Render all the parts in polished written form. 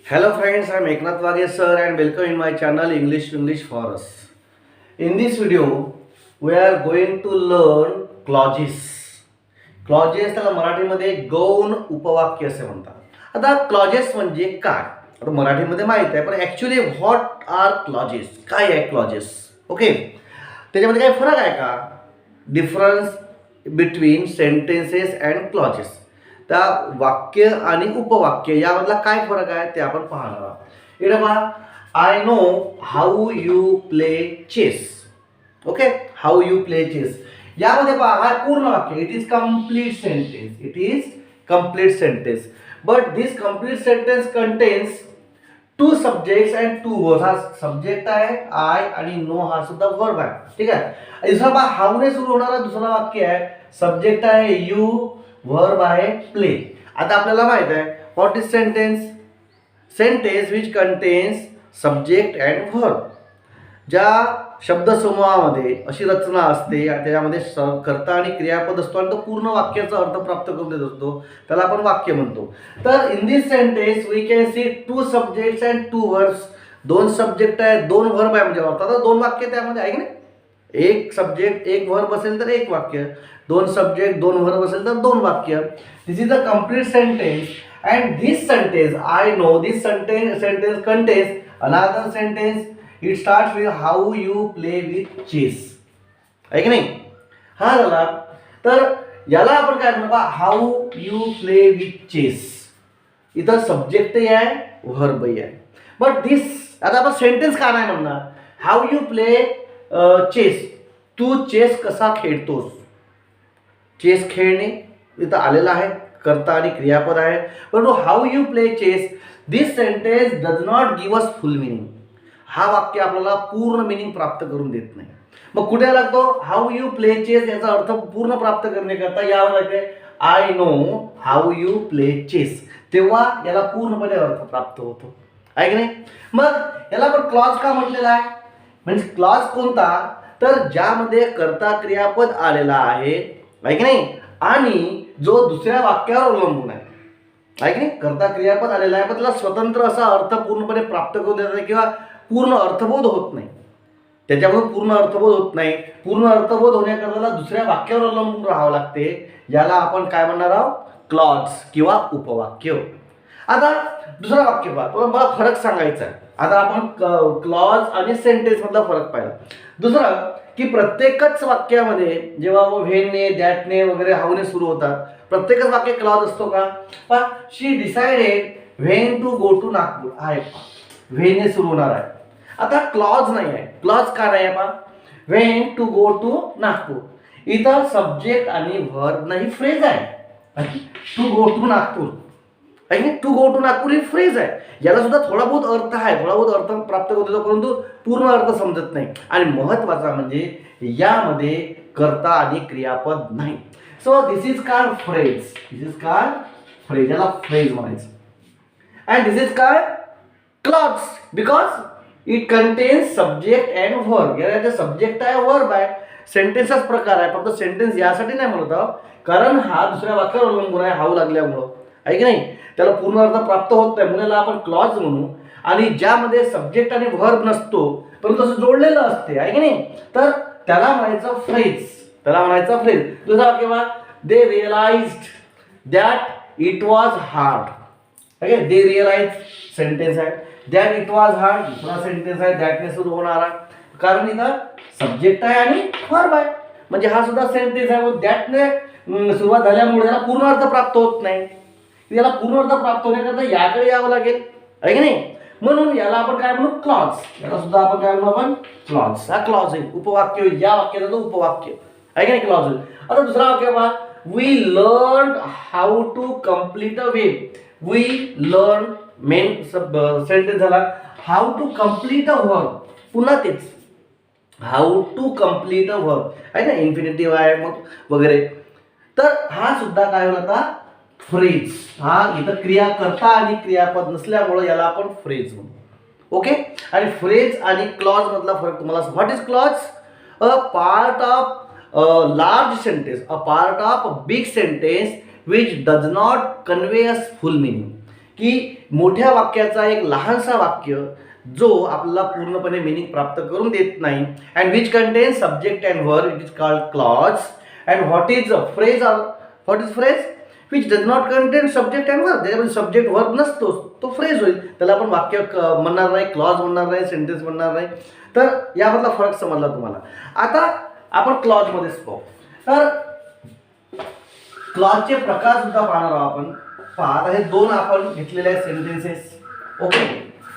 Hello friends, I am Eknath Wage sir and welcome in my channel English for us. In this video, we are going to learn clauses. Clauses त्याला मराठीमध्ये गौण उपवाक्य असे म्हणतात. आता clauses म्हणजे काय? आता मराठीमध्ये माहित आहे, पण ॲक्च्युली व्हॉट आर क्लॉजेस? काय आहे क्लॉजेस? ओके, त्याच्यामध्ये काही फरक आहे का? Difference between sentences and clauses. त्या वाक्य आणि उपवाक्य यामधला काय फरक आहे ते आपण पाहणार आहोत. इकडे पहा, I know how you play chess. Okay, how you play chess. यामध्ये पहा, हा पूर्ण वाक्य. It is complete sentence. It is complete sentence. But this complete sentence contains two subjects and two verbs. हा सब्जेक्ट आहे आय आणि know हा सुद्धा वर्ब आहे. ठीक आहे. दुसरा पहा, हाऊने सुरू होणारा दुसरा वाक्य आहे. सब्जेक्ट आहे यू, वर्ब आहे प्ले. आता आपल्याला माहित आहे what is sentence. Sentence which contains subject and verb. ज्या शब्दसमूहामध्ये अशी रचना असते, त्याच्यामध्ये कर्ता आणि क्रियापद असतो आणि तो पूर्ण वाक्याचा अर्थ प्राप्त करून देत असतो, त्याला आपण वाक्य म्हणतो. तर in this sentence we can see two subjects and two verbs. दोन सब्जेक्ट आहे, दोन वर्ब आहे, म्हणजे अर्थात दोन वाक्य त्यामध्ये आहे की नाही. एक सब्जेक्ट एक वर्ब असेल तर एक वाक्य, दोन सब्जेक्ट दोन वर्ब असेल तर दोन वाक्य. This is a complete sentence and this sentence I know this sentence contains another sentence. It starts with how you play with chess. आहे की नाही. हा झाला. तर याला आपण काय म्हणतो, how you play with chess. इथं सब्जेक्टही आहे व्हर्बही आहे. बट दिस, आता आपण सेंटेन्स का नाही म्हणणार. How you play chess. तू चेस कसा खेळतोस. चेस खेळणे इथं आलेला आहे, कर्ता आणि क्रियापद आहे. परंतु how you play chess this sentence does not give us full meaning. हा वाक्य आपल्याला पूर्ण मिनिंग प्राप्त करून देत नाही. मग कुठे लागतो हाऊ यू प्ले चेस. याचा अर्थ पूर्ण प्राप्त करण्याकरता यावं लागते I know how you play chess. तेव्हा याला पूर्णपणे अर्थ प्राप्त होतो. आहे की नाही. मग याला आपण क्लॉज का म्हटलेला आहे. म्हणजे क्लॉज कोणता, तर ज्यामध्ये कर्ता क्रियापद आलेला आहे की नाही, आणि जो दुसऱ्या वाक्यावर अवलंबून आहे. आहे की नाही. कर्ता क्रियापद आलेला आहे, पण त्याला स्वतंत्र असा अर्थ पूर्णपणे प्राप्त करून देत नाही किंवा पूर्ण अर्थबोध होत नाही. त्याच्यामुळे पूर्ण अर्थबोध होत नाही. पूर्ण अर्थबोध होण्याकरता दुसऱ्या वाक्यावर अवलंबून राहावं लागते. याला आपण काय म्हणणार आहोत, क्लॉज किंवा उपवाक्य. आता दुसरा वाक्य पहा, तो मला फरक सांगायचा आहे. आता आपण क्लॉज आणि सेंटेन्स मधला फरक पाहिला. दुसरा की प्रत्येकच वाक्यामध्ये जेव्हा व्हेनने दॅटने वगैरे हाऊने सुरू होतात, प्रत्येकच वाक्य क्लॉज असतो का. पण she decided when to go to Nagpur आहे, व्हेनने सुरू होणार आहे. आता क्लॉज नाही आहे. क्लॉज का नाही आहे पहा, when to go to Nagpur. इथं सब्जेक्ट आणि वर्ब नाही, फ्रेज आहे. टू गो टू नागपूर आहे. टू गो टू नागपूर ही फ्रेज आहे. याला सुद्धा थोडा बहुत अर्थ आहे, थोडा बहुत अर्थ प्राप्त करतो, परंतु पूर्ण अर्थ समजत नाही. आणि महत्वाचा म्हणजे यामध्ये कर्ता आणि क्रियापद नाही. So this is called phrase. This is called phrase. याला फ्रेज म्हणायचं. And this is called clause because it contains subject and verb. याला सब्जेक्ट आहे, वर्ब आहे. सेंटेन्सचाच प्रकार आहे, फक्त सेंटेन्स यासाठी नाही म्हणत आहोत कारण हा दुसऱ्या वाक्यावर अवलंबून आहे हाऊ लागल्यामुळं. आहे की नाही. त्याला पूर्ण अर्थ प्राप्त होत नाही म्हणून आपण क्लॉज म्हणू. आणि ज्यामध्ये सब्जेक्ट आणि व्हर्ब नसतो परंतु असं जोडलेलं असते, आहे की नाही, तर त्याला म्हणायचं फ्रेज. त्याला म्हणायचं फ्रेज. दुसरा वाक्य बघा, they realized that it was hard. Okay, they realize sentence आहे. दॅट इट वॉज हार्ड दुसरा सेंटेन्स आहे, दॅटने सुरू होणारा. कारण इथं सब्जेक्ट आहे आणि वर्ब आहे, म्हणजे हा सुद्धा सेंटेन्स आहे. दॅटने सुरुवात झाल्यामुळे याला पूर्ण अर्थ प्राप्त होत नाही. याला पूर्ण अर्थ प्राप्त होण्याकरता याकडे यावं लागेल, आहे की नाही. म्हणून याला आपण काय म्हणू, क्लॉज. याला सुद्धा आपण काय म्हणू, आपण क्लॉज. हा क्लॉज आहे, उपवाक्य. या वाक्याचा तो उपवाक्य आहे की नाही, क्लॉज. आता दुसरा वाक्य पहा, we learn how to complete a web. We learn main sentence झाला. How to complete a verb, पुन्हा तेच how to complete a verb आहे ना, इन्फिनिटिव्ह आहे मग वगैरे. तर हा सुद्धा काय होता, फ्रेज. हा इथं क्रिया कर्ता आणि क्रियापद नसल्यामुळे याला आपण फ्रेज म्हणू. ओके. आणि फ्रेज आणि क्लॉज मधला फरक तुम्हाला. What is clause, a part of large sentence, a part of big sentence which does not convey us full meaning. की मोठ्या वाक्याचा एक लहानसा वाक्य जो आपल्याला पूर्णपणे मिनिंग प्राप्त करून देत नाही, and which contain subject and verb, it is called clause. And what is phrase, what is phrase, which does not content subject and verb, त्याच्यामध्ये सब्जेक्ट वर्ब नसतो, तो फ्रेज होईल, त्याला आपण वाक्य म्हणणार नाही, क्लॉज म्हणणार नाही, सेंटेन्स म्हणणार नाही. तर यामधला फरक समजला तुम्हाला. आता आपण क्लॉजमध्ये पाहू. तर क्लॉजचे प्रकार सुद्धा पाहणार आहोत आपण. पहा, आता हे दोन आपण घेतलेले आहेत सेंटेन्सेस. ओके,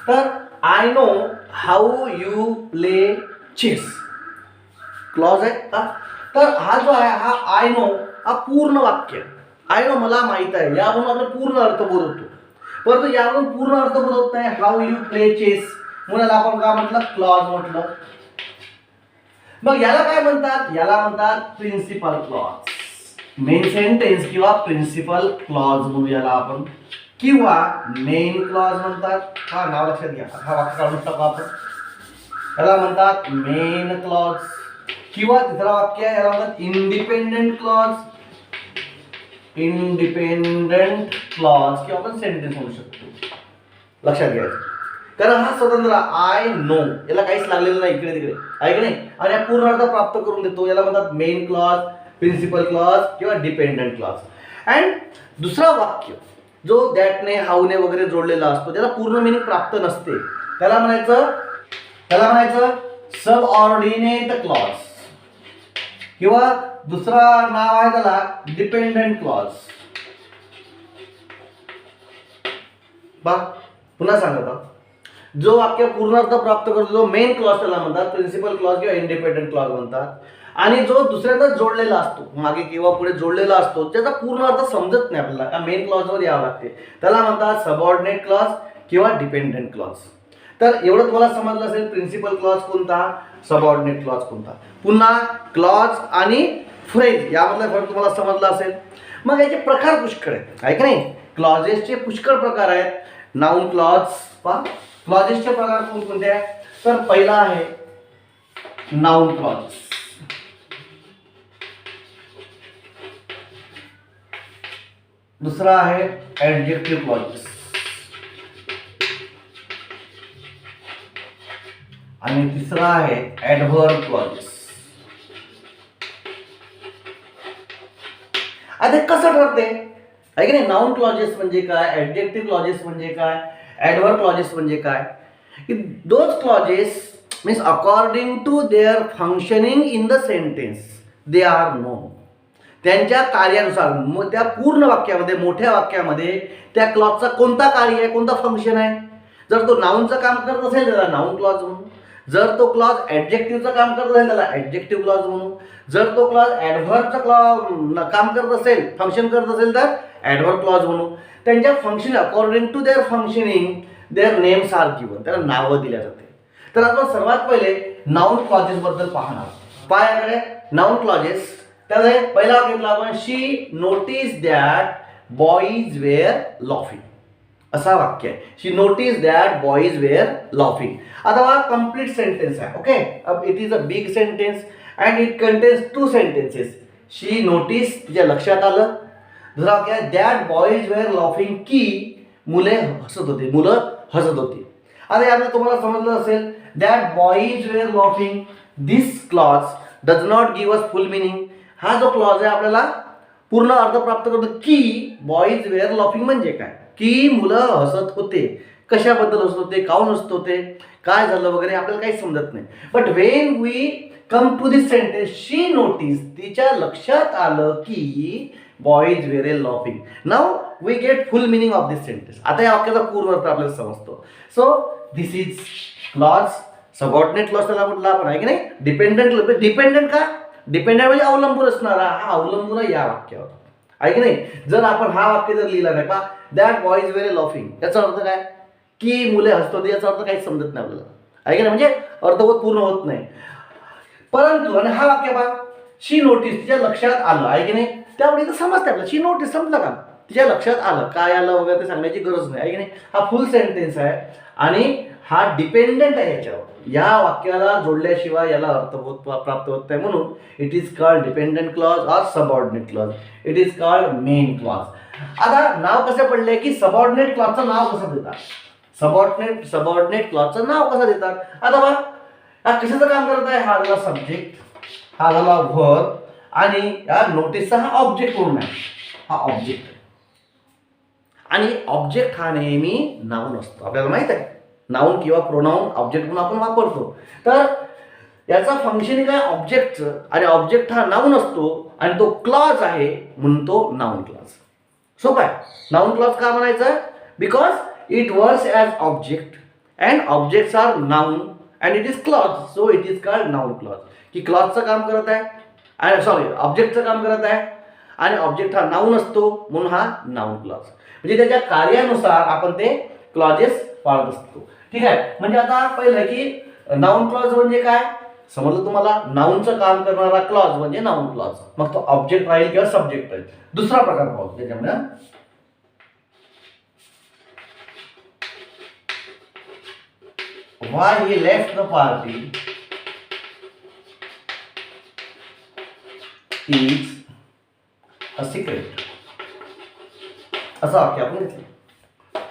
तर I know how you play chess, clause आहे का. तर हा जो आहे हा आय नो हा पूर्ण वाक्य, आय नो मला माहित आहे, यावरून आपला पूर्ण अर्थ बोलतो. परंतु यावरून पूर्ण अर्थ बोलत नाही. हाऊ यू प्ले चेस म्हणून आपण काय म्हटलं, क्लॉज म्हटलं. मग याला काय म्हणतात, याला म्हणतात प्रिन्सिपल क्लॉज, मेन सेंटेन्स किंवा प्रिन्सिपल क्लॉज म्हणू याला आपण, किंवा मेन क्लॉज म्हणतात. हा नाव लक्षात घ्या, हा वाक्य काढून टाकू आपण. याला म्हणतात मेन क्लॉज, किंवा तिसरा वाक्य याला म्हणतात इंडिपेंडेंट क्लॉज, इंडिपेंडेंट क्लॉज किंवा आपण सेंटेन्स म्हणू शकतो. लक्षात घ्यायचं, कारण हा स्वतंत्र आय नो याला काहीच लागलेलं नाही इकडे तिकडे, आहे की नाही, आणि हा पूर्ण अर्थ प्राप्त करून देतो. याला म्हणतात मेन क्लॉज, प्रिन्सिपल क्लॉज किंवा डिपेंडंट क्लॉज. अँड दुसरा वाक्य जो दॅटने हाऊने वगैरे जोडलेला असतो, त्याला पूर्ण मिनिंग प्राप्त नसते, त्याला म्हणायचं सबऑर्डिनेट क्लॉज, किंवा दुसरा नाव आहे त्याला डिपेंडंट क्लॉज. बा पुन्हा सांगतो, जो वाक्य पूर्ण अर्थ प्राप्त करतो जो मेन क्लॉज त्याला म्हणतात, प्रिन्सिपल क्लॉज किंवा इंडिपेंडंट क्लॉज म्हणतात. आणि जो दुसऱ्यांदा जोडलेला असतो, मागे किंवा पुढे जोडलेला असतो, त्याचा पूर्ण अर्थ समजत नाही आपल्याला, मेन क्लॉजवर यावं लागते, त्याला म्हणतात सबऑर्डिनेट क्लॉज किंवा डिपेंडंट क्लॉज. तर एवढं तुम्हाला समजलं असेल, प्रिन्सिपल क्लॉज कोणता, सबऑर्डिनेट क्लॉज कोणता. पुन्हा क्लॉज आणि फ्रेज यामधला फरक तुम्हाला समजला असेल. मग याचे प्रकार पुष्कळ आहेत, आहे की नाही. क्लॉजेसचे पुष्कळ प्रकार आहेत. नाउन क्लॉज, पहा क्लॉजेसचे प्रकार कोणकोणते आहेत. तर पहिला आहे नाउन क्लॉज, दुसरा आहे ऍडजेक्टिव्ह क्लॉजेस, आणि तिसरा आहे ऍडव्हर्ब क्लॉजेस. आता कसं ठरते, आहे की नाही. नाउन क्लॉजेस म्हणजे काय, ऍडजेक्टिव्ह क्लॉजेस म्हणजे काय, ऍडव्हर्ब क्लॉजेस म्हणजे काय. Those clauses means according to their functioning in the sentence they are known. त्यांच्या कार्यानुसार त्या पूर्ण वाक्यामध्ये, मोठ्या वाक्यामध्ये त्या क्लॉजचा कोणता कार्य आहे, कोणता फंक्शन आहे. जर तो नाउनचं काम करत असेल त्याला नाउन क्लॉज म्हणू, जर तो क्लॉज ऍडजेक्टिव्हचं काम करत असेल त्याला ऍडजेक्टिव्ह क्लॉज म्हणू, जर तो क्लॉज ऍडव्हर्बचं काम करत असेल, फंक्शन करत असेल तर ऍडव्हर्ब क्लॉज म्हणू. त्यांच्या function according to their functioning their names are given, त्याला नावं दिल्या जाते. तर आपण सर्वात पहिले नाउन क्लॉजेस बद्दल पाहणार. पायाकडे नाउन क्लॉजेस, त्यामध्ये पहिला घेतला आपण, she notice that boys were laughing, असा वाक्य आहे. She notice that boys were laughing. आता हा कंप्लीट सेंटेन्स आहे. ओके, अब it is a big sentence and it contains two sentences. She notice, तिच्या लक्षात आलं. दुसरा वाक्य आहे दॅट बॉईज वेअर लाफिंग, की मुलं हसत होती. आता यामध्ये तुम्हाला समजलं असेल, that boys were laughing, this clause does not give us full meaning. हा जो क्लॉज आहे आपल्याला पूर्ण अर्थ प्राप्त करतो, की बॉईज वेअर लाफिंग म्हणजे काय, की मुलं हसत होते. कशाबद्दल हसत होते, काऊन हसत होते, काय झालं वगैरे आपल्याला काही समजत नाही. But when we come to this sentence, she notice, तिच्या लक्षात आलं की boys were laughing. Now we get full meaning of this sentence. आता या वाक्याचा पूर्ण अर्थ आपल्याला समजतो. So this is clause. Subordinate clause त्याला म्हटलं आपण, आहे की नाही. डिपेंडंट, डिपेंडंट का, डिपेंडंट म्हणजे अवलंबून असणारा, हा अवलंबून या वाक्यावर, आहे की नाही. जर आपण हा वाक्य जर लिहिला नाही पहा, दॅट बॉईज वेअर लाफिंग, याचा अर्थ काय, की मुले हसत होते, याचा अर्थ काहीच समजत नाही आपल्याला, आहे की नाही. म्हणजे अर्थबोध पूर्ण होत नाही. परंतु आणि हा वाक्य पहा, शी नोटीस, तिच्या लक्षात आलं, आहे की नाही. त्यामुळे इथं समजते आपल्याला, शी नोटीस समजलं का, तिच्या लक्षात आलं, काय आलं वगैरे ते सांगण्याची गरज नाही, आहे की नाही. हा फुल सेंटेन्स आहे आणि हा डिपेंडेंट आहे याच्यावर. या वाक्याला जोडल्याशिवाय याला अर्थबोध प्राप्त होत नाही. म्हणून it is called dependent clause or subordinate clause. It is called main clause. आता नाव कसं पडलंय की सबऑर्डिनेट क्लॉजचं नाव कसं देतात, सबऑर्डिनेट क्लॉजचं नाव कसं देतात. आता बघा हा कशाचं काम करत आहे, हा झाला सब्जेक्ट, हा झाला व्हर्ब आणि या नोटीसचा हा ऑब्जेक्ट म्हणून आहे, हा ऑब्जेक्ट. आणि ऑब्जेक्ट हा नेहमी नाऊन असतो, आपल्याला माहित आहे नाऊन किंवा प्रोनाऊन ऑब्जेक्ट म्हणून आपण वापरतो. तर याचा फंक्शन काय ऑब्जेक्टचं, आणि ऑब्जेक्ट हा नाऊन असतो आणि तो क्लॉज आहे म्हणून तो नाऊन क्लॉज. सोपं आहे. नाऊन क्लॉज का म्हणायचं, because it works as object and objects are noun and it is clause, so it is called noun clause. की क्लॉजचं काम करत आहे आणि सॉरी ऑब्जेक्टचं काम करत आहे आणि ऑब्जेक्ट हा नाऊन असतो म्हणून हा नाऊन क्लॉज. म्हणजे त्याच्या कार्यानुसार आपण ते क्लॉजेस पाळत असतो. ठीक आहे. म्हणजे आता पहिलं की नाऊन क्लॉज म्हणजे काय समजलं तुम्हाला, नाऊनचं काम करणारा क्लॉज म्हणजे नाऊन क्लॉज. मग तो ऑब्जेक्ट राहील किंवा सब्जेक्ट राहील. दुसरा प्रकार पाहू त्याच्यामध्ये, why he left the party is a secret. असं वाक्य आपण घेतलं,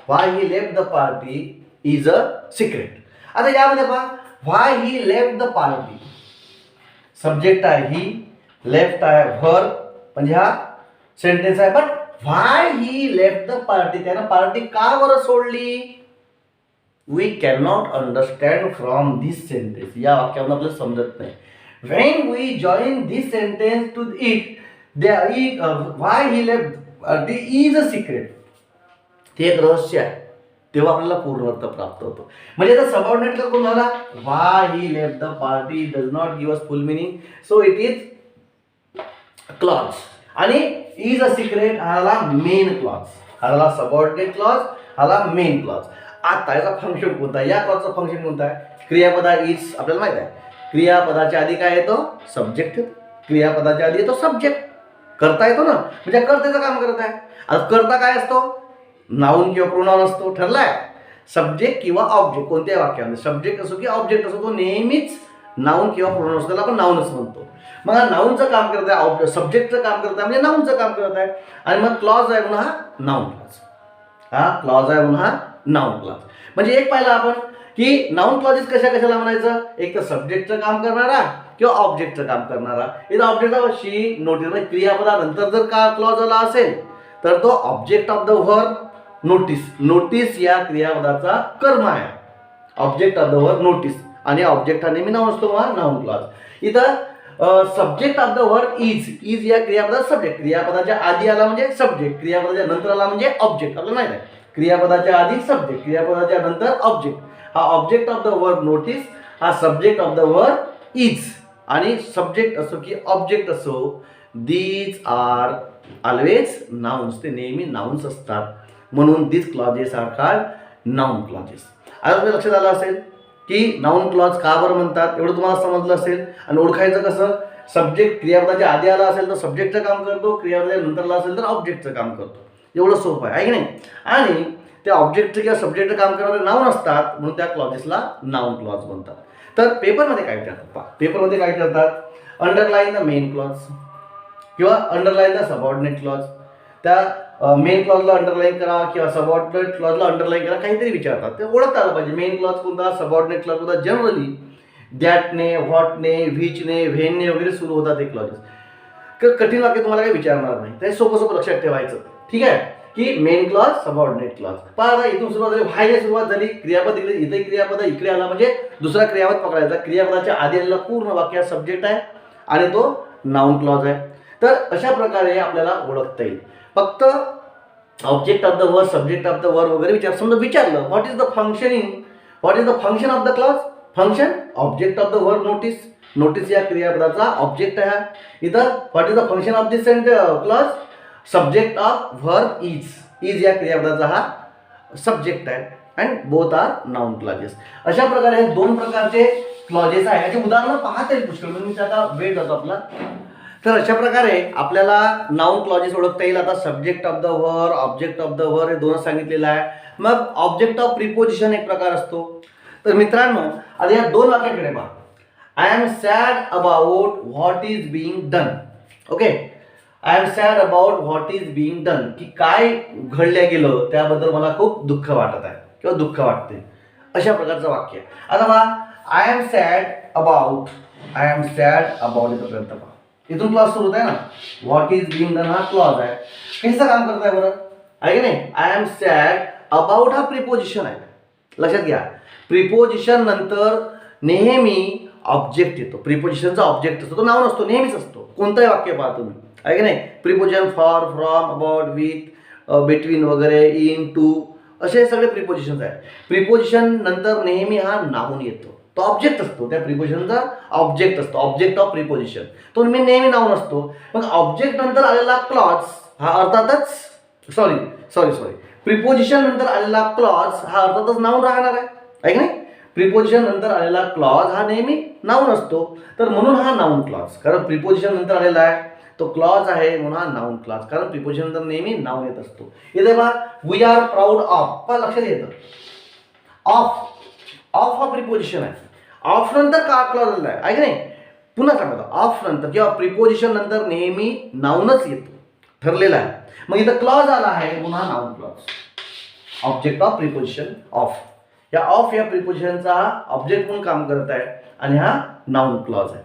why he left the party is a secret. आता यामध्ये पहा why he left the party, subject आहे ही, लेफ्ट आहे व्हर्ब म्हणजे हा सेंटेन्स आहे. But why he left the party, त्यानं पार्टी का बरं सोडली, we cannot understand from this sentence. या वाक्यावर आपल्याला समजत नाही. When we join this sentence to it, why he left party is a secret, ते एक रहस्य आहे, तेव्हा आपल्याला पूर्ण अर्थ प्राप्त होतो. म्हणजे आता सबऑर्डिनेट कोण झाला, why he left the party does not give us full meaning, so it is clause. आणि इज अ सिक्रेट हा झाला मेन क्लॉज, हा झाला सबऑर्डिनेट क्लॉज, हा झाला मेन क्लॉज. आता याचा फंक्शन कोणता आहे, या क्लॉजचा फंक्शन कोणता आहे, क्रियापदा इज आपल्याला माहित आहे, क्रियापदाच्या आधी काय येतो सब्जेक्ट, क्रियापदाच्या आधी येतो सब्जेक्ट, करता येतो ना, म्हणजे कर्त्याचं काम करत आहे. आता करता काय असतो, नाऊन किंवा प्रोनाऊन असतो, ठरलाय. सब्जेक्ट किंवा ऑब्जेक्ट कोणत्याही वाक्यामध्ये सब्जेक्ट असो की ऑब्जेक्ट असो, तो नेहमीच नाऊन किंवा प्रोनाऊन असतो, त्याला आपण नाऊनच म्हणतो. मग हा नाऊनचं काम करत आहे, सब्जेक्टचं काम करत आहे म्हणजे नाऊनचं काम करत आहे. आणि मग क्लॉज आहे म्हणून हा नाऊन क्लॉज, हा क्लॉज आहे म्हणून हा नाऊन क्लॉज. म्हणजे एक पाहिलं आपण की नाऊन क्लॉजेस कशा कशाला म्हणायचं, एक तर सब्जेक्टचं काम करणारा किंवा ऑब्जेक्टचं काम करणारा. इथं ऑब्जेक्टशी नोटीस क्रियापदानंतर जर का क्लॉज आला असेल तर तो object of the verb notice, notice या क्रियापदाचा कर्म आहे, object of the verb notice. आणि ऑब्जेक्ट हा नेहमी नाऊन असतो, नाऊन क्लॉज. इथं subject of the verb is, is या क्रियापदाचा सब्जेक्ट, क्रियापदाच्या आधी आला म्हणजे सब्जेक्ट, क्रियापदाच्या नंतर आला म्हणजे ऑब्जेक्ट. आपल्याला माहित आहे क्रियापदाच्या आधी सब्जेक्ट, क्रियापदाच्या नंतर ऑब्जेक्ट. हा object of the verb notice, हा subject of the verb is. आणि सब्जेक्ट असो की ऑब्जेक्ट असो, दीज आर ऑलवेज नाउन्स, ते नेहमी नाउन्स असतात, म्हणून these clauses are called noun clauses. आता तुम्हाला लक्षात आलं असेल की नाउन क्लॉज का बरं म्हणतात, एवढं तुम्हाला समजलं असेल. आणि ओळखायचं कसं, सब्जेक्ट क्रियापदाच्या आधी आला असेल तर सब्जेक्टचं काम करतो, क्रियापदाच्या नंतरला असेल तर ऑब्जेक्टचं काम करतो, एवढं सोपं आहे की नाही. आणि त्या ऑब्जेक्टचं किंवा सब्जेक्टचं काम करणारे नाउन असतात म्हणून त्या क्लॉजेसला नाउन क्लॉज म्हणतात. तर पेपरमध्ये काय विचारतात, पेपरमध्ये काय विचारतात, अंडरलाईन द मेन क्लॉज किंवा अंडरलाईन द सबऑर्डिनेट क्लॉज. त्या मेन क्लॉजला अंडरलाईन करा किंवा सबऑर्डिनेट क्लॉजला अंडरलाईन करा, काहीतरी विचारतात, ते ओळखता आलं पाहिजे. मेन क्लॉज कोणता, सबऑर्डिनेट क्लॉज कोणता. जनरली दॅटने, व्हॉटने, व्हिचने, व्हेनने वगैरे सुरू होतात हे क्लॉजेस. कठीण वाक्य तुम्हाला काही विचारणार नाही, ते सोपं सोपं लक्षात ठेवायचं. ठीक आहे, की मेन क्लॉज, सबऑर्डिनेट क्लॉज. पहा इथून सुरुवात झाली, व्हायने सुरुवात झाली, क्रियापद इकडे, इथे क्रियापद इकडे आला म्हणजे दुसरा क्रियापद पकडायचा. क्रियापदाच्या आधी आलेला पूर्ण वाक्यात सब्जेक्ट आहे आणि तो नाउन क्लॉज आहे. तर अशा प्रकारे आपल्याला ओळखता येईल. फक्त object of the verb, subject of the verb वगैरे समजा विचारलं, what is the functioning, what is the function of the clause, function object of the verb notice, notice या क्रियापदाचा ऑब्जेक्ट आहे. इथं what is the function of this clause, subject of verb is, is या क्रियापदाचा हा subject आहे. And both are noun clauses. अशा प्रकारे हे दोन प्रकारचे क्लॉजेस आहे. याची उदाहरणं पाहता येईल पुष्कळ, मी आता वेळ जातो आपला. तर अशा प्रकारे आपल्याला नाउन क्लॉजेस ओळखता येईल. आता subject of the verb, object of the verb हे दोन सांगितलेलं आहे. मग ऑब्जेक्ट ऑफ प्रिपोजिशन एक प्रकार असतो. तर मित्रांनो आता या दोन वाक्याकडे पहा. I am sad about what is being done. Okay, I am sad about what is being done, की काय घडल्या गेलं त्याबद्दल मला खूप दुःख वाटत आहे किंवा दुःख वाटते, अशा प्रकारचं वाक्य. आता पहा, I am sad about, I am sad about इथं पर्यंत पहा, इथून क्लॉज सुरू होत आहे ना. व्हॉट इज बिईंग डन हा क्लॉज आहे. कशाचं काम करत आहे बरं, आहे की नाही. आय एम सॅड अबाउट हा प्रिपोजिशन आहे. लक्षात घ्या, प्रिपोजिशन नंतर नेहमी ऑब्जेक्ट येतो. प्रिपोजिशनचा ऑब्जेक्ट असतो, तो नाउन असतो, नेहमीच असतो. कोणतंही वाक्य पहा तुम्ही, आहे की नाही. Preposition for, from, about, with, between वगैरे, इन, टू, असे सगळे प्रिपोजिशन्स आहेत. प्रिपोजिशन नंतर नेहमी हा नाउन येतो, तो ऑब्जेक्ट असतो. त्या प्रिपोजिशनचा ऑब्जेक्ट असतो, ऑब्जेक्ट ऑफ प्रिपोजिशन, तो मी नेहमी नाउन असतो. मग ऑब्जेक्ट नंतर आलेला क्लॉज हा अर्थातच सॉरी प्रिपोजिशन नंतर आलेला क्लॉज हा अर्थातच नाउन राहणार आहे की नाही. प्रिपोजिशन नंतर आलेला क्लॉज हा नेहमी नाउन असतो, तर म्हणून हा नाउन क्लॉज, कारण प्रिपोजिशन नंतर आलेला आहे तो क्लॉज आहे, म्हणून हा नाउन क्लॉज, कारण प्रिपोजिशन नंतर नेहमी नाउन येत असतो. इथे पहा, वी आर प्राऊड ऑफ, पण लक्षात येतं ऑफ, ऑफ हा प्रिपोजिशन आहे. ऑफ नंतर का क्लॉज आलेला आहे की नाही. पुन्हा सांगतो, ऑफ नंतर किंवा प्रिपोजिशन नंतर नेहमी नाउनच येतो, ठरलेला आहे. मग इथं क्लॉज आला आहे, पुन्हा noun clause, object of preposition of. या ऑफ या प्रिपोजिशनचा हा ऑब्जेक्ट म्हणून काम करत आहे आणि हा नाउन क्लॉज आहे.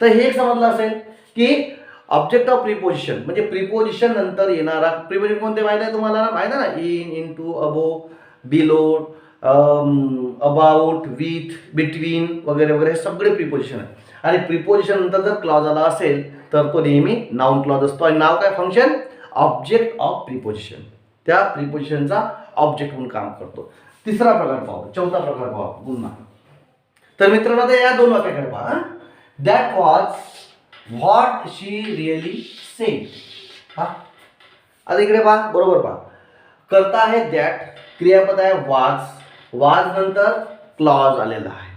तर हे एक समजलं असेल की ऑब्जेक्ट ऑफ प्रिपोजिशन म्हणजे प्रिपोजिशन नंतर येणारा, प्रिपोजिशन कोणते माहिती आहे तुम्हाला, माहिती आहे ना. In, into, above, below, about, with, between वगैरे वगैरे, हे सगळे प्रिपोजिशन आहे. आणि प्रिपोजिशन नंतर जर क्लॉज आला असेल तर तो नेहमी नाउन क्लॉज असतो. आणि नाव काय, फंक्शन, ऑब्जेक्ट ऑफ प्रिपोजिशन, त्या प्रिपोजिशनचा ऑब्जेक्ट म्हणून काम करतो. तिसरा प्रकार पाहू, चौथा प्रकार पाहू पुन्हा. तर मित्रांनो, या दोन वाक्याकडे पहा. That was what she really sed. हा, आता इकडे पहा, बरोबर पहा, करता आहे दॅट, क्रियापद आहे वाज, वाज नंतर क्लॉज आलेला आहे.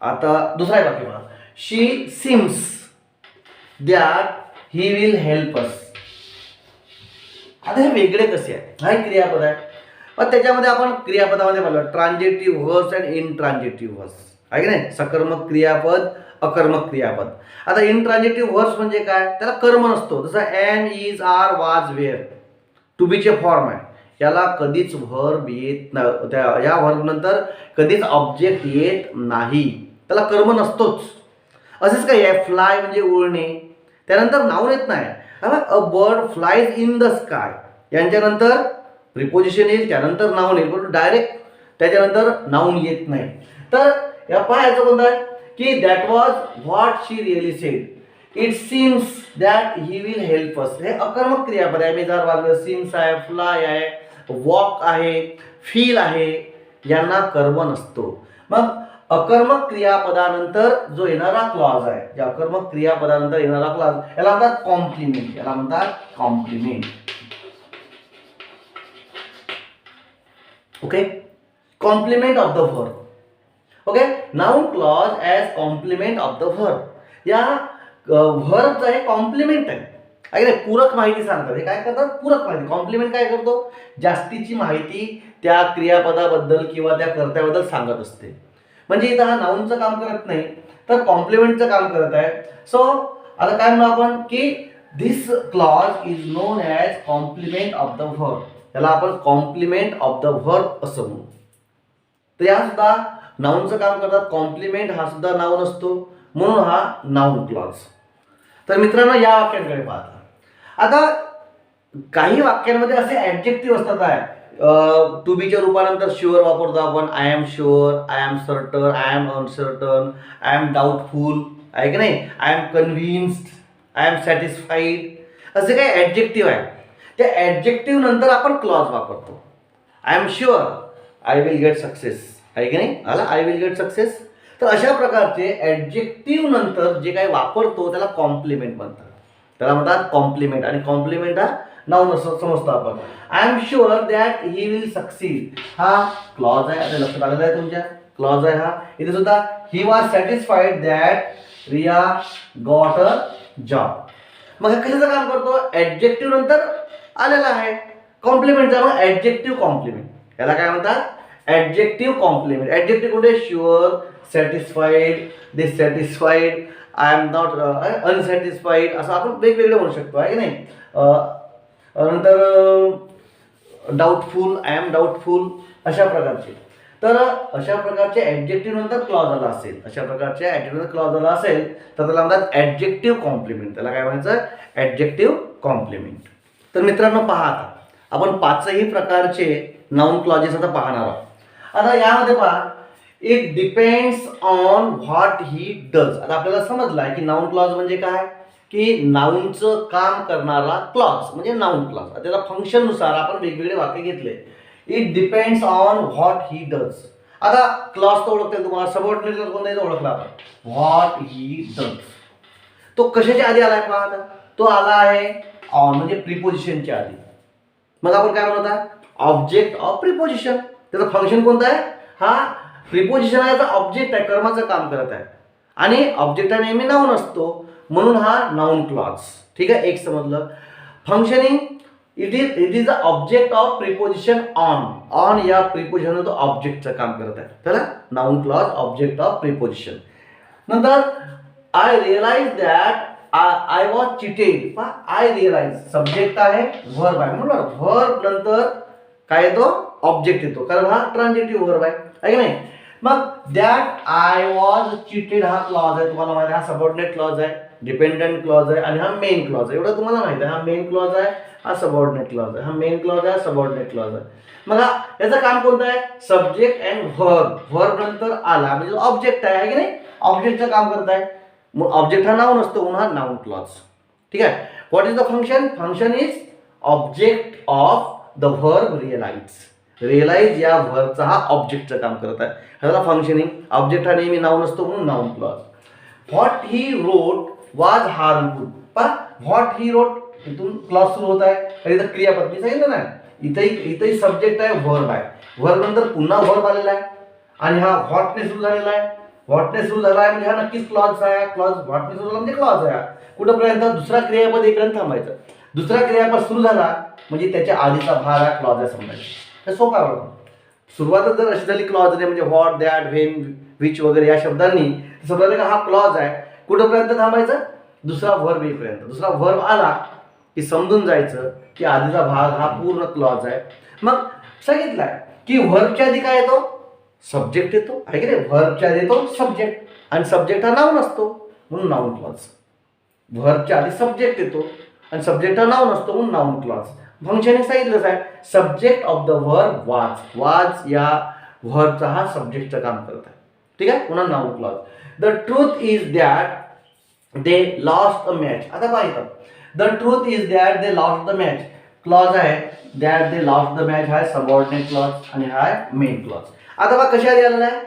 आता दुसरा वाक्य पहा, she seems that he will help us. आता हे वेगळे कसे आहे, हा एक क्रियापद आहे. मग त्याच्यामध्ये आपण क्रियापदामध्ये पाहिलं ट्रान्झिटिव्ह व्हर्स अँड इनट्रान्झिटिव्ह व्हर्स, आहे की नाही. सकर्मक क्रियापद, अकर्मक क्रियापद. आता इनट्रान्झिटिव्ह व्हर्स म्हणजे काय, त्याला कर्म नसतो. जसं एन, इज, आर, वाज, वेअर, टू बीचे फॉर्म आहे. याला कधीच व्हर्ब येत नाही, त्या या व्हर्ब नंतर कधीच ऑब्जेक्ट येत नाही, त्याला कर्म नसतोच. असेच काय आहे, फ्लाय म्हणजे उडणे, त्यानंतर नाउन येत नाही. A bird flies in the sky, यांच्यानंतर प्रिपोजिशन येईल, त्यानंतर नाउन येईल, पण डायरेक्ट त्याच्यानंतर नाउन येत नाही. तर या पाहायचं कोणतं आहे की that was what she really sed, it seems that he will help अस. हे अकर्मक क्रियापद आहे. मी जर वाजलं, सीम्स आहे, फ्लाय आहे, वॉक आहे, फील आहे, यांना कर्म नसतो. मग अकर्मक क्रियापदानंतर जो येणारा क्लॉज आहे, ज्या अकर्मक क्रियापदानंतर येणारा क्लॉज, याला म्हणतात कॉम्प्लिमेंट, याला म्हणतात complement. Okay, complement of the verb. Okay, noun clause as complement of the verb. या व्हर्बचं हे कॉम्प्लिमेंट आहे, आहे पूरक माहिती सांगतात. हे काय करतात, पूरक माहिती. कॉम्प्लिमेंट काय करतो, जास्तीची माहिती त्या क्रियापदाबद्दल किंवा त्या कर्त्याबद्दल सांगत असते. म्हणजे इथं हा नाउनचं काम करत नाही, तर कॉम्प्लिमेंटचं काम करत आहे. सो आता काय म्हणू आपण की this clause is known as complement of the verb. याला आपण कॉम्प्लिमेंट ऑफ द व्हर्ब असं म्हणू. तर या सुद्धा नाउनचं काम करतात. कॉम्प्लिमेंट हा सुद्धा नाउन असतो, म्हणून हा नाउन क्लॉज. तर मित्रांनो, या वाक्यांकडे पाहता. आता काही वाक्यांमध्ये असे ॲडजेक्टिव्ह असतात आहे, टू बीच्या रूपानंतर शुअर वापरतो आपण. I am sure, I am certain, I am uncertain, I am doubtful, आहे की नाही, I am convinced, I am satisfied, असे काही ॲडजेक्टिव्ह आहे. त्या ॲडजेक्टिव्ह नंतर आपण क्लॉज वापरतो. I am sure I will get success, आहे की नाही, आला आय विल गेट सक्सेस. तर अशा प्रकारचे ॲडजेक्टिव्ह नंतर जे काही वापरतो त्याला कॉम्प्लिमेंट म्हणतात, त्याला म्हणतात कॉम्प्लिमेंट. आणि कॉम्प्लिमेंट हा नाउन असं समजतो आपण. I am sure that he will succeed, हा क्लॉज आहे. आता लक्षात आलेला आहे तुमच्या, क्लॉज आहे हा. इथे सुद्धा he was satisfied that Riya got a job. मग हे कशाचं काम करतो, ॲडजेक्टिव्ह नंतर आलेला आहे कॉम्प्लिमेंटचा, मग ॲडजेक्टिव्ह कॉम्प्लिमेंट, याला काय म्हणतात ऍडजेक्टिव्ह कॉम्प्लिमेंट. ऍडजेक्टिव्ह कोणते? Sure, satisfied, dissatisfied, I am not unsatisfied, असं आपण वेगवेगळे म्हणू शकतो आहे की नाही. नंतर डाऊटफुल, आय एम डाऊटफुल, अशा प्रकारचे. तर अशा प्रकारचे ऍडजेक्टिव्ह नंतर क्लॉज आला असेल, अशा प्रकारचे ऍडजेक्टिव्ह नंतर क्लॉज आला असेल तर त्याला म्हणतात ऍडजेक्टिव्ह कॉम्प्लिमेंट. त्याला काय म्हणायचं? Adjective complement. तर मित्रांनो पहा, आता आपण पाचही प्रकारचे नाउन क्लॉजेस आता पाहणार आहोत. आता यामध्ये पहा, it depends on what he does. आता आपल्याला समजलं आहे की नाउन क्लॉज म्हणजे काय, की नाउनचं काम करणारा क्लॉज म्हणजे नाउन क्लॉज. त्याला फंक्शननुसार आपण वेगवेगळे वाक्य घेतले. It depends on what he does. आता क्लॉज तर ओळखते तुम्हाला, सबऑर्डिनेट क्लॉज कोणता ओळखला आपण, व्हॉट ही डज. तो कशाच्या आधी आलाय पहा, आता तो आला आहे ऑन म्हणजे प्रिपोजिशनच्या आधी. मग आपण काय म्हणत आहे? Object of preposition. त्याचं फंक्शन कोणतं आहे? हा प्रिपोजिशन आहे, ऑब्जेक्ट आहे, कर्माचं काम करत आहे आणि ऑब्जेक्ट नेहमी नाऊन असतो म्हणून हा नाऊन क्लॉज. ठीक आहे, एक समजलं. Functioning, it is the object of preposition on. On या प्रिपोजिशन तो ऑब्जेक्टचं काम करत आहे, त्याला noun clause object of preposition. नंतर I realize that I was cheated. I realize subject आहे, व्हर्ब आहे, म्हणून व्हर्ब नंतर काय येतो? ऑब्जेक्ट येतो, कारण हा ट्रान्झिटिव्ह व्हर्ब आहे की नाही. मग दॅट आय वॉज चिटेड हा क्लॉज आहे, तुम्हाला माहिती आहे, हा सबऑर्डिनेट क्लॉज आहे, डिपेंडंट क्लॉज आहे आणि हा मेन क्लॉज आहे. एवढं तुम्हाला माहिती आहे. हा मेन क्लॉज आहे, हा सबऑर्डिनेट क्लॉज आहे, हा मेन क्लॉज आहे, सबऑर्डिनेट क्लॉज आहे. मग हा याचं काम कोणतं आहे? Subject and verb. व्हर्ब नंतर आला म्हणजे ऑब्जेक्ट आहे की नाही, ऑब्जेक्टचं काम करत आहे. मग ऑब्जेक्ट हा नाऊन असतो म्हणून हा नाऊन क्लॉज. ठीक आहे. What is the function? Function is object of the verb realise. Realise या व्हर्बचा हा ऑब्जेक्टचं काम करत आहे, ह्याला फंक्शनिंग. ऑब्जेक्ट हा नेहमी नाऊन असतो म्हणून noun clause. What he wrote was harmful. पहा, व्हॉट ही रोट इथून क्लॉज सुरू होत आहे, तर इथं क्रियापद मी सांगितलं ना, इथंही सब्जेक्ट आहे, व्हर्ब आहे, व्हर्ब नंतर पुन्हा व्हर्ब आलेला आहे आणि हा व्हॉटने सुरू झालेला आहे. व्हॉटने सुरू झाला आहे म्हणजे हा नक्कीच क्लॉज आहे. क्लॉज व्हॉटने सुरू झाला म्हणजे क्लॉज आहे. कुठंपर्यंत? दुसरा क्रियापद येईपर्यंत थांबायचं. दुसरा क्रियापद सुरू झाला म्हणजे त्याच्या आधीचा भाग हा क्लॉज आहे समजायचं. हे सोपं आहे. सुरुवातच जर अशी झाली क्लॉजने म्हणजे व्हॉट, दॅट, व्हेन, विच वगैरे या शब्दांनी, समजायला का हा क्लॉज आहे. कुठंपर्यंत थांबायचं? दुसरा व्हर्ब येईपर्यंत. दुसरा व्हर्ब आला की समजून जायचं की आधीचा भाग हा पूर्ण क्लॉज आहे. मग सांगितलंय की व्हर्बच्या आधी काय येतो? सब्जेक्ट येतो आहे की नाही. व्हर्बच्या आधी येतो सब्जेक्ट आणि सब्जेक्ट हा नाऊन असतो म्हणून नाऊन क्लॉज. व्हर्बच्या आधी सब्जेक्ट येतो आणि सब्जेक्ट हा नाऊन असतो म्हणून नाऊन क्लॉज. फंक्शन सांगितलंच आहे, सब्जेक्ट ऑफ द व्हर्ब वाज. वाज या व्हर्बचा हा सब्जेक्टचं काम करत आहे. ठीक आहे, पुन्हा noun clause. The truth is that they lost the match. आता पाहिजे, the truth is that they lost the match. Clause आहे, that they lost the match हा सबऑर्डिनेट क्लॉज आणि हा मेन क्लॉज. आता बघा कशा आधी आलेला आहे?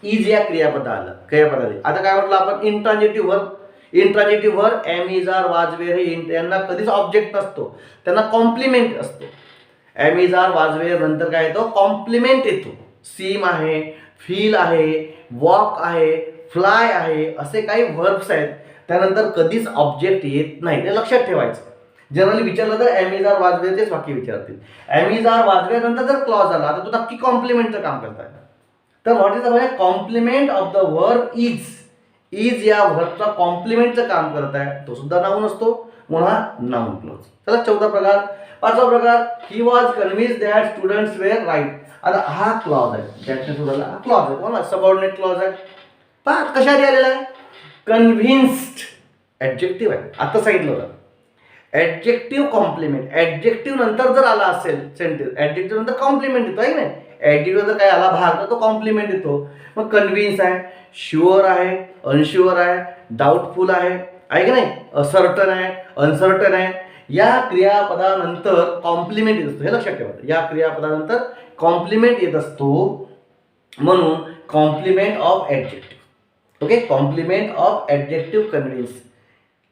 इज या क्रियापद आलं, क्रियापदाने. आता काय म्हटलं आपण? Intransitive verb. Intransitive verb am, is, are, was, were हे यांना कधीच ऑब्जेक्ट नसतो, त्यांना कॉम्प्लिमेंट असतो. एम, इज, आर, वाज, वेर नंतर काय येतो? कॉम्प्लिमेंट येतो. सीम आहे, फील आहे, वॉक आहे, फ्लाय आहे, असे काही व्हर्ब्स आहेत त्यानंतर कधीच ऑब्जेक्ट येत नाही. ते लक्षात ठेवायचं. जनरली विचारलं तर एम, इज, आर, वाज, वेर तेच वाक्य विचारतील. एम, इज, आर, वाज, वेर नंतर जर क्लॉज आला तर तो नक्की कॉम्प्लिमेंटचं काम करताय. तर what is the complement of the verb is. Is या व्हर्बचा कॉम्प्लिमेंटचं काम करत आहे, तो सुद्धा नाऊन असतो म्हणून हा नाऊन क्लॉज. चला चौथा प्रकार. पाचवा प्रकार, he was convince that students were right. आता हा क्लॉज आहे, दॅटने सुरू झाला, हा क्लॉज आहे, कोणा? सबऑर्डिनेट क्लॉज आहे. पहा कशाने आलेला आहे? कन्व्हिन्स्ड ऍडजेक्टिव्ह आहे, आता सांगितलं होतं. Adjective complement. ऍडजेक्टिव्ह नंतर जर आला असेल सेंटेन्स, ऍडजेक्टिव्ह नंतर कॉम्प्लिमेंट येतो आहे की नाही. ऍडजेक्टिव्ह नंतर काय आला भाग तर तो कॉम्प्लिमेंट येतो. मग कन्व्हिन्स आहे, शुअर आहे, अनशुअर आहे, डाऊटफुल आहे की नाही, असर्टन आहे, अनसर्टन आहे. या क्रियापदानंतर कॉम्प्लिमेंट येत असतो, हे लक्षात ठेवायचं. या क्रियापदानंतर कॉम्प्लिमेंट येत असतो म्हणून complement of adjective. Okay, complement of adjective convince.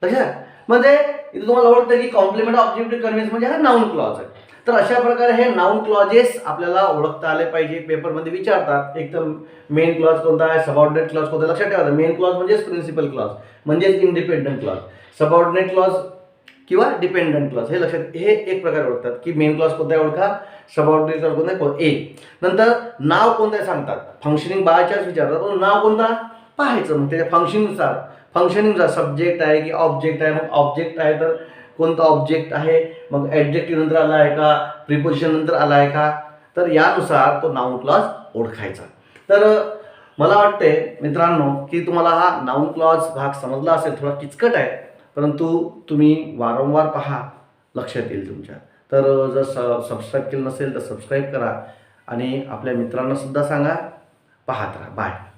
लक्षात म्हणजे इथे तुम्हाला ओळखतं की कॉम्प्लिमेंट ऑफ ऑब्जेक्टिव्ह कन्व्हिन्स म्हणजे हा नाऊन क्लॉज आहे. तर अशा प्रकारे हे नाऊन क्लॉजेस आपल्याला ओळखता आले पाहिजे. पेपरमध्ये विचारतात, एक तर मेन क्लॉज कोणता आहे, सबऑर्डिनेट क्लॉज कोणता. लक्षात ठेवायचं, मेन क्लॉज म्हणजेच प्रिन्सिपल क्लॉज म्हणजेच इंडिपेंडंट क्लॉज. सबऑर्डिनेट क्लॉज किंवा डिपेंडंट क्लॉज हे लक्षात, हे एक प्रकारे ओळखतात की मेन क्लॉज कोणता आहे ओळखा, सबऑर्डिनेट क्लॉज कोणता आहे ए. नंतर नाव कोणतं आहे सांगतात, फंक्शनिंग बायचाच विचारतात, पण नाव कोणता पाहायचं, मग त्याच्या फंक्शनिंगनुसार सब्जेक्ट आहे की ऑब्जेक्ट आहे, मग ऑब्जेक्ट आहे तर कोणता ऑब्जेक्ट आहे, मग ॲडजेक्टिव्ह नंतर आला आहे का, प्रिपोजिशन नंतर आला आहे का, तर यानुसार तो नाउन क्लॉज ओळखायचा. तर मला वाटते मित्रांनो की तुम्हाला हा नाउन क्लॉज भाग समजला असेल, थोडा किचकट आहे परंतु तुम्ही वारंवार पहा, लक्षात येईल तुमच्या. तर जर सबस्क्राईब केलं नसेल तर सबस्क्राईब करा आणि आपल्या मित्रांना सुद्धा सांगा. पाहत राहा. बाय.